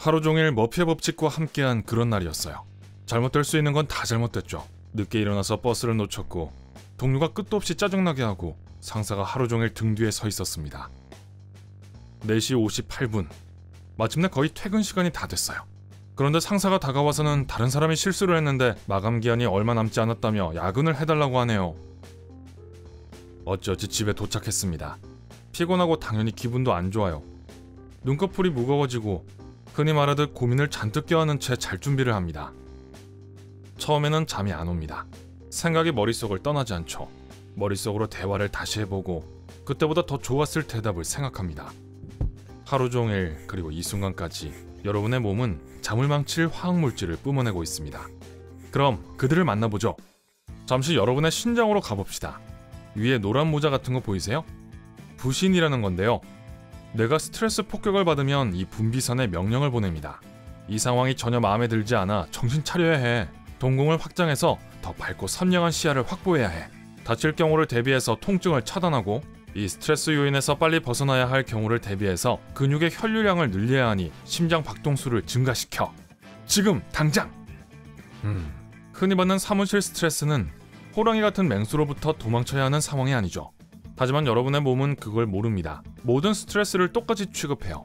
하루 종일 머피의 법칙과 함께한 그런 날이었어요. 잘못될 수 있는 건 다 잘못됐죠. 늦게 일어나서 버스를 놓쳤고 동료가 끝도 없이 짜증나게 하고 상사가 하루 종일 등 뒤에 서 있었습니다. 4시 58분. 마침내 거의 퇴근 시간이 다 됐어요. 그런데 상사가 다가와서는 다른 사람이 실수를 했는데 마감 기한이 얼마 남지 않았다며 야근을 해달라고 하네요. 어찌어찌 집에 도착했습니다. 피곤하고 당연히 기분도 안 좋아요. 눈꺼풀이 무거워지고 흔히 말하듯 고민을 잔뜩 껴안은 채 잘 준비를 합니다. 처음에는 잠이 안 옵니다. 생각이 머릿속을 떠나지 않죠. 머릿속으로 대화를 다시 해보고 그때보다 더 좋았을 대답을 생각합니다. 하루 종일 그리고 이 순간까지 여러분의 몸은 잠을 망칠 화학물질을 뿜어내고 있습니다. 그럼 그들을 만나보죠. 잠시 여러분의 신장으로 가봅시다. 위에 노란 모자 같은 거 보이세요? 부신이라는 건데요. 뇌가 스트레스 폭격을 받으면 이 분비선에 명령을 보냅니다. 이 상황이 전혀 마음에 들지 않아 정신 차려야 해. 동공을 확장해서 더 밝고 선명한 시야를 확보해야 해. 다칠 경우를 대비해서 통증을 차단하고 이 스트레스 요인에서 빨리 벗어나야 할 경우를 대비해서 근육의 혈류량을 늘려야 하니 심장 박동수를 증가시켜. 지금 당장! 흔히 받는 사무실 스트레스는 호랑이 같은 맹수로부터 도망쳐야 하는 상황이 아니죠. 하지만 여러분의 몸은 그걸 모릅니다. 모든 스트레스를 똑같이 취급해요.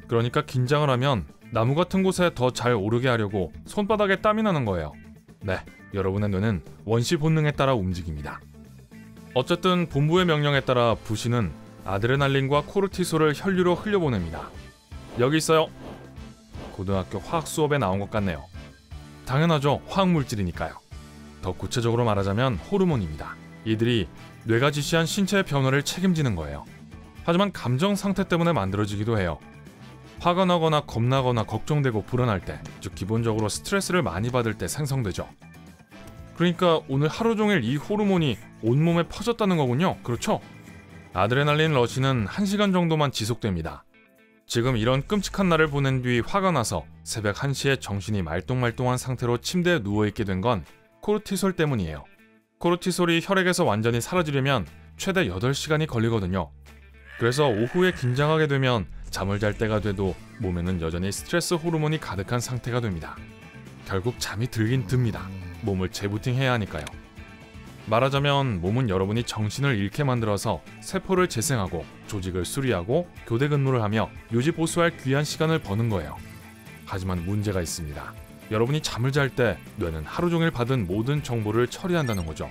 그러니까 긴장을 하면 나무 같은 곳에 더 잘 오르게 하려고 손바닥에 땀이 나는 거예요. 네, 여러분의 뇌는 원시 본능에 따라 움직입니다. 어쨌든 본부의 명령에 따라 부신은 아드레날린과 코르티솔을 혈류로 흘려보냅니다. 여기 있어요. 고등학교 화학 수업에 나온 것 같네요. 당연하죠. 화학물질이니까요. 더 구체적으로 말하자면 호르몬입니다. 이들이 뇌가 지시한 신체의 변화를 책임지는 거예요. 하지만 감정 상태 때문에 만들어지기도 해요. 화가 나거나 겁나거나 걱정되고 불안할 때, 즉 기본적으로 스트레스를 많이 받을 때 생성되죠. 그러니까 오늘 하루 종일 이 호르몬이 온몸에 퍼졌다는 거군요. 그렇죠? 아드레날린 러시는 1시간 정도만 지속됩니다. 지금 이런 끔찍한 날을 보낸 뒤 화가 나서 새벽 1시에 정신이 말똥말똥한 상태로 침대에 누워있게 된 건 코르티솔 때문이에요. 코르티솔이 혈액에서 완전히 사라지려면 최대 8시간이 걸리거든요. 그래서 오후에 긴장하게 되면 잠을 잘 때가 돼도 몸에는 여전히 스트레스 호르몬이 가득한 상태가 됩니다. 결국 잠이 들긴 듭니다. 몸을 재부팅해야 하니까요. 말하자면 몸은 여러분이 정신을 잃게 만들어서 세포를 재생하고 조직을 수리하고 교대 근무를 하며 유지 보수할 귀한 시간을 버는 거예요. 하지만 문제가 있습니다. 여러분이 잠을 잘 때 뇌는 하루 종일 받은 모든 정보를 처리한다는 거죠.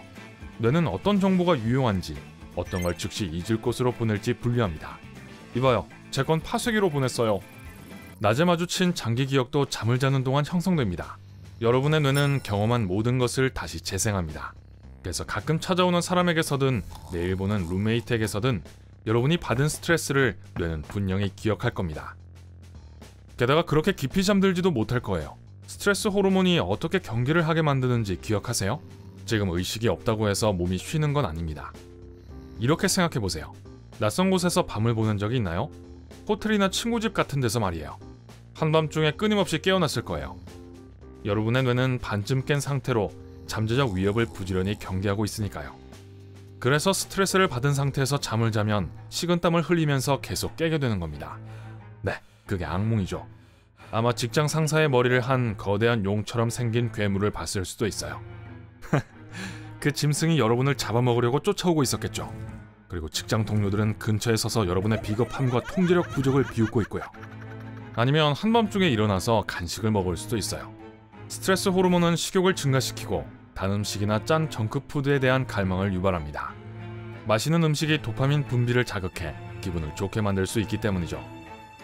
뇌는 어떤 정보가 유용한지, 어떤 걸 즉시 잊을 곳으로 보낼지 분류합니다. 이봐요, 제 건 파쇄기로 보냈어요. 낮에 마주친 장기 기억도 잠을 자는 동안 형성됩니다. 여러분의 뇌는 경험한 모든 것을 다시 재생합니다. 그래서 가끔 찾아오는 사람에게서든 내일 보는 룸메이트에게서든 여러분이 받은 스트레스를 뇌는 분명히 기억할 겁니다. 게다가 그렇게 깊이 잠들지도 못할 거예요. 스트레스 호르몬이 어떻게 경계를 하게 만드는지 기억하세요? 지금 의식이 없다고 해서 몸이 쉬는 건 아닙니다. 이렇게 생각해보세요. 낯선 곳에서 밤을 보낸 적이 있나요? 호텔이나 친구 집 같은 데서 말이에요. 한밤중에 끊임없이 깨어났을 거예요. 여러분의 뇌는 반쯤 깬 상태로 잠재적 위협을 부지런히 경계하고 있으니까요. 그래서 스트레스를 받은 상태에서 잠을 자면 식은땀을 흘리면서 계속 깨게 되는 겁니다. 네, 그게 악몽이죠. 아마 직장 상사의 머리를 한 거대한 용처럼 생긴 괴물을 봤을 수도 있어요. 그 짐승이 여러분을 잡아먹으려고 쫓아오고 있었겠죠. 그리고 직장 동료들은 근처에 서서 여러분의 비겁함과 통제력 부족을 비웃고 있고요. 아니면 한밤중에 일어나서 간식을 먹을 수도 있어요. 스트레스 호르몬은 식욕을 증가시키고 단 음식이나 짠 정크푸드에 대한 갈망을 유발합니다. 맛있는 음식이 도파민 분비를 자극해 기분을 좋게 만들 수 있기 때문이죠.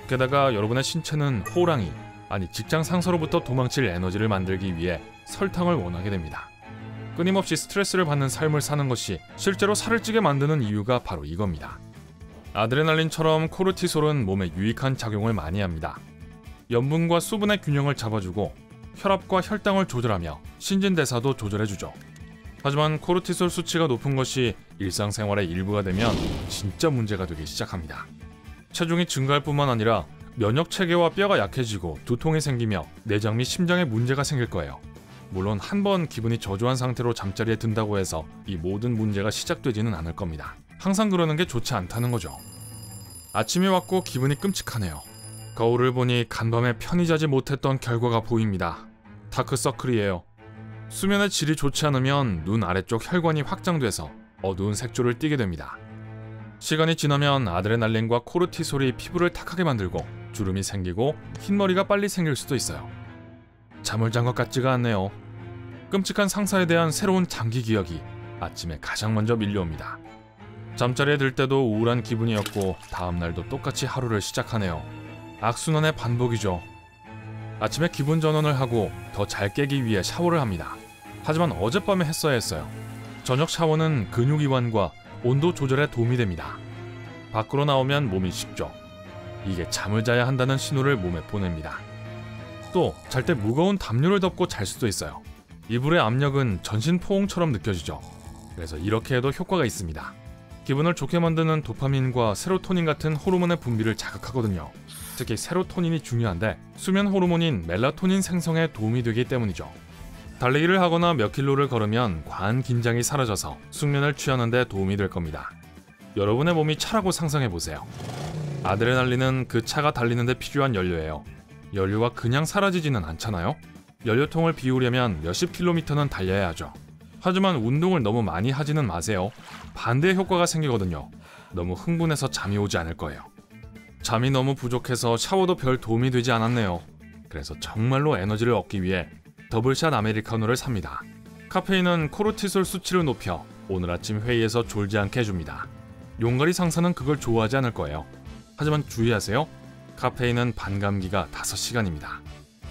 게다가 여러분의 신체는 호랑이, 아니 직장 상사로부터 도망칠 에너지를 만들기 위해 설탕을 원하게 됩니다. 끊임없이 스트레스를 받는 삶을 사는 것이 실제로 살을 찌게 만드는 이유가 바로 이겁니다. 아드레날린처럼 코르티솔은 몸에 유익한 작용을 많이 합니다. 염분과 수분의 균형을 잡아주고 혈압과 혈당을 조절하며 신진대사도 조절해주죠. 하지만 코르티솔 수치가 높은 것이 일상생활의 일부가 되면 진짜 문제가 되기 시작합니다. 체중이 증가할 뿐만 아니라 면역체계와 뼈가 약해지고 두통이 생기며 내장 및 심장에 문제가 생길 거예요. 물론 한 번 기분이 저조한 상태로 잠자리에 든다고 해서 이 모든 문제가 시작되지는 않을 겁니다. 항상 그러는 게 좋지 않다는 거죠. 아침이 왔고 기분이 끔찍하네요. 거울을 보니 간밤에 편히 자지 못했던 결과가 보입니다. 다크서클이에요. 수면의 질이 좋지 않으면 눈 아래쪽 혈관이 확장돼서 어두운 색조를 띠게 됩니다. 시간이 지나면 아드레날린과 코르티솔이 피부를 탁하게 만들고 주름이 생기고 흰머리가 빨리 생길 수도 있어요. 잠을 잔 것 같지가 않네요. 끔찍한 상사에 대한 새로운 장기 기억이 아침에 가장 먼저 밀려옵니다. 잠자리에 들 때도 우울한 기분이었고 다음날도 똑같이 하루를 시작하네요. 악순환의 반복이죠. 아침에 기분 전환을 하고 더 잘 깨기 위해 샤워를 합니다. 하지만 어젯밤에 했어야 했어요. 저녁 샤워는 근육 이완과 온도 조절에 도움이 됩니다. 밖으로 나오면 몸이 식죠. 이게 잠을 자야 한다는 신호를 몸에 보냅니다. 또 잘 때 무거운 담요를 덮고 잘 수도 있어요. 이불의 압력은 전신 포옹처럼 느껴지죠. 그래서 이렇게 해도 효과가 있습니다. 기분을 좋게 만드는 도파민과 세로토닌 같은 호르몬의 분비를 자극하거든요. 특히 세로토닌이 중요한데 수면 호르몬인 멜라토닌 생성에 도움이 되기 때문이죠. 달리기를 하거나 몇 킬로를 걸으면 과한 긴장이 사라져서 숙면을 취하는 데 도움이 될 겁니다. 여러분의 몸이 차라고 상상해보세요. 아드레날린은 그 차가 달리는 데 필요한 연료예요. 연료가 그냥 사라지지는 않잖아요. 연료통을 비우려면 몇십 킬로미터는 달려야 하죠. 하지만 운동을 너무 많이 하지는 마세요. 반대의 효과가 생기거든요. 너무 흥분해서 잠이 오지 않을 거예요. 잠이 너무 부족해서 샤워도 별 도움이 되지 않았네요. 그래서 정말로 에너지를 얻기 위해 더블샷 아메리카노를 삽니다. 카페인은 코르티솔 수치를 높여 오늘 아침 회의에서 졸지 않게 해줍니다. 용가리 상사는 그걸 좋아하지 않을 거예요. 하지만 주의하세요. 카페인은 반감기가 5시간입니다.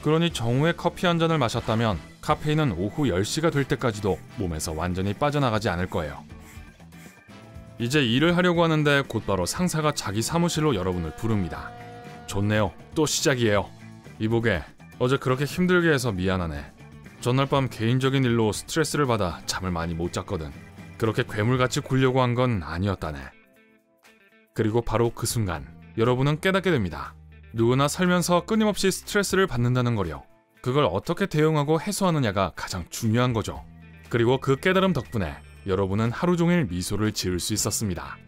그러니 정오에 커피 한 잔을 마셨다면 카페인은 오후 10시가 될 때까지도 몸에서 완전히 빠져나가지 않을 거예요. 이제 일을 하려고 하는데 곧바로 상사가 자기 사무실로 여러분을 부릅니다. 좋네요. 또 시작이에요. 이보게, 어제 그렇게 힘들게 해서 미안하네. 전날 밤 개인적인 일로 스트레스를 받아 잠을 많이 못 잤거든. 그렇게 괴물같이 굴려고 한 건 아니었다네. 그리고 바로 그 순간 여러분은 깨닫게 됩니다. 누구나 살면서 끊임없이 스트레스를 받는다는 거요. 그걸 어떻게 대응하고 해소하느냐가 가장 중요한 거죠. 그리고 그 깨달음 덕분에 여러분은 하루 종일 미소를 지을 수 있었습니다.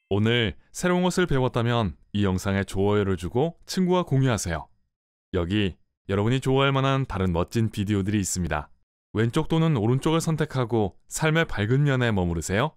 오늘 새로운 것을 배웠다면 이 영상에 좋아요를 주고 친구와 공유하세요. 여기 여러분이 좋아할 만한 다른 멋진 비디오들이 있습니다. 왼쪽 또는 오른쪽을 선택하고 삶의 밝은 면에 머무르세요.